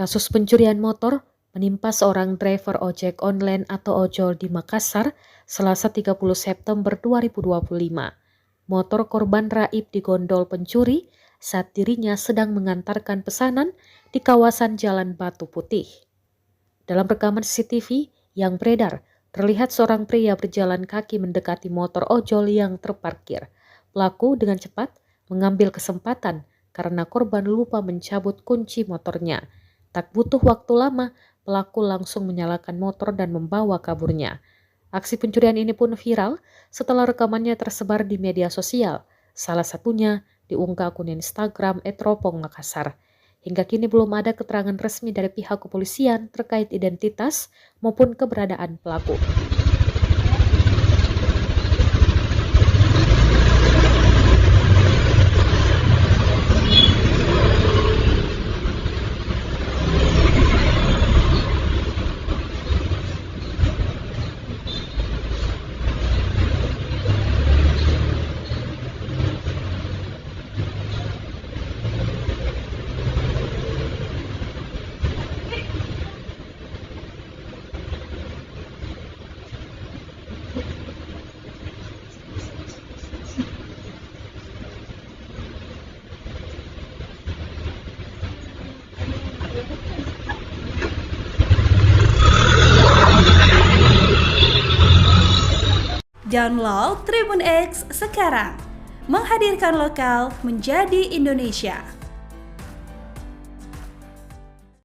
Kasus pencurian motor menimpa seorang driver ojek online atau ojol di Makassar, Selasa 30 September 2025. Motor korban raib digondol pencuri saat dirinya sedang mengantarkan pesanan di kawasan Jalan Batu Putih. Dalam rekaman CCTV yang beredar, terlihat seorang pria berjalan kaki mendekati motor ojol yang terparkir. Pelaku dengan cepat mengambil kesempatan karena korban lupa mencabut kunci motornya. Tak butuh waktu lama, pelaku langsung menyalakan motor dan membawa kaburnya. Aksi pencurian ini pun viral setelah rekamannya tersebar di media sosial. Salah satunya diunggah akun Instagram @ropong_makassar. Hingga kini belum ada keterangan resmi dari pihak kepolisian terkait identitas maupun keberadaan pelaku. Download Tribun X sekarang, menghadirkan lokal menjadi Indonesia.